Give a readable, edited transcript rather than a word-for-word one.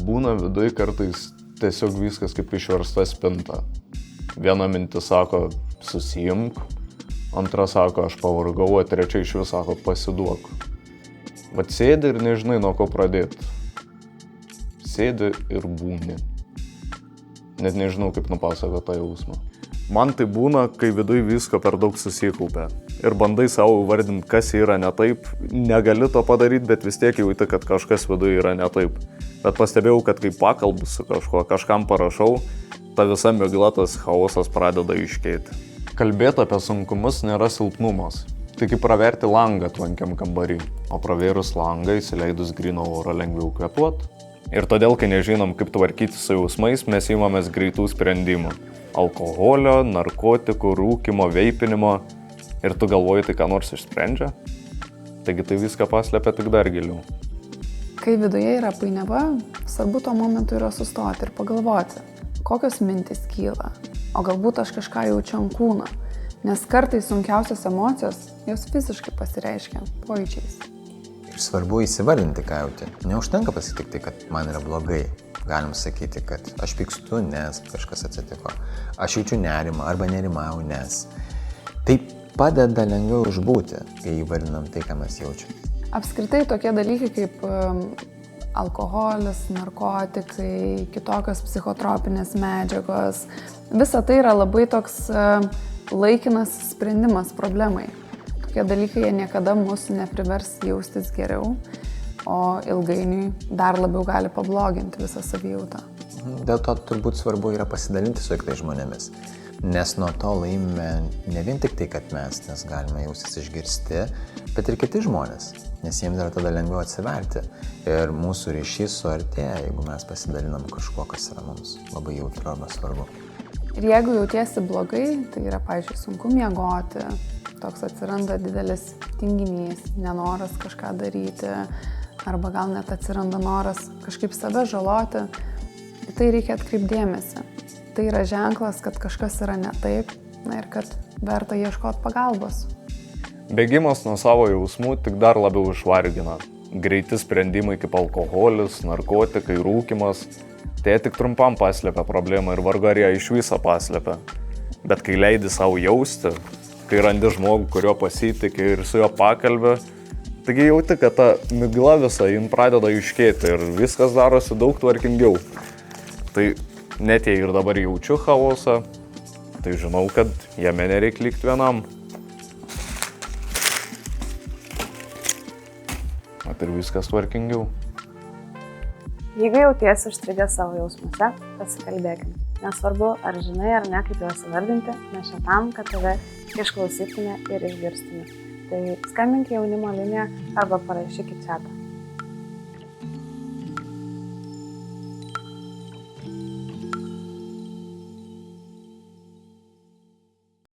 Būna viduj kartais tiesiog viskas kaip išversta spinta. Viena mintis sako, susiimk, antra sako, aš pavargau, o trečia iš vis sako, pasiduok. Vat sėdi ir nežinai, nuo ko pradėti. Sėdi ir būni. Net nežinau, kaip nupasakoti tą jausmą. Man tai būna, kai viduj visko per daug susikaupia. Ir bandai savo įvardinti, kas yra ne taip. Negali to padaryti, bet vis tiek jauti, kad kažkas viduj yra ne taip. Bet pastebėjau, kad kai pakalbu su kažkuo, kažkam parašau, ta visa migla, tas chaosas pradeda iškėti. Kalbėti apie sunkumus nėra silpnumas. Tai kaip praverti langą tvankiam kambarį. O pravėrus langą, įsileidus gryno oro lengviau kvėpuot. Ir todėl, kai nežinom, kaip tvarkyti su jausmais, mes įmamės greitų sprendimų. Alkoholio, narkotikų, rūkymo, veipinimo. Ir tu galvoji, tai ką nors išsprendžia? Taigi tai viską paslepia tik dar giliau. Kai viduje yra painiava, svarbu tuo momentu yra sustoti ir pagalvoti, kokios mintys kyla, o galbūt aš kažką jaučiu ant kūno, nes kartais sunkiausios emocijos jos fiziškai pasireiškia pojūčiais. Ir svarbu įsivardinti, ką jauti. Neužtenka pasitikti, kad man yra blogai. Galim sakyti, kad aš pykstu, nes kažkas atsitiko. Aš jaučiu nerimą arba nerimau, nes. Tai padeda lengviau išbūti, kai įvardinam tai, ką mes jaučiam. Apskritai tokie dalykai kaip alkoholis, narkotikai, kitokios psichotropinės medžiagos, visa tai yra labai toks laikinas sprendimas problemai. Tokie dalykai jie niekada mūsų neprivers jaustis geriau, o ilgainiui dar labiau gali pabloginti visą savijautą. Dėl to turbūt svarbu yra pasidalinti su kitais žmonėmis, nes nuo to laimime ne vien tik tai, kad mes, nes galime jaustis išgirsti, bet ir kiti žmonės, nes jiems yra tada lengviau atsiverti ir mūsų ryšys suartėja, jeigu mes pasidalinam kažkuo, kas yra mums labai jautru arba svarbu. Ir jeigu jautiesi blogai, tai yra, pavyzdžiui, sunku miegoti, toks atsiranda didelis tinginys, nenoras kažką daryti, arba gal net atsiranda noras kažkaip save žaloti, tai reikia atkreipti dėmesį. Tai yra ženklas, kad kažkas yra ne taip, ir kad verta ieškoti pagalbos. Bėgimas nuo savo jausmų tik dar labiau išvargina. Greiti sprendimai kaip alkoholis, narkotikai, rūkymas, tai tik trumpam paslepia problemą ir vargu ar ją iš viso paslepia. Bet kai leidi savo jausti, kai randi žmogų, kurio pasitiki ir su juo pakalbi, taigi jauti, kad ta migla visa jin pradeda iškėti ir viskas darosi daug tvarkingiau. Tai net jei ir dabar jaučiu chaosą, tai žinau, kad jame nereikia likti vienam. Mat ir viskas tvarkingiau. Jeigu jautiesi užstrigęs savo jausmuose, pasikalbėkime. Nesvarbu, ar žinai ar ne, kaip juos įvardinti, mes čia tam, kad tave išklausytume ir išgirstume. Tai skambink į jaunimo liniją arba parašyk į chatą.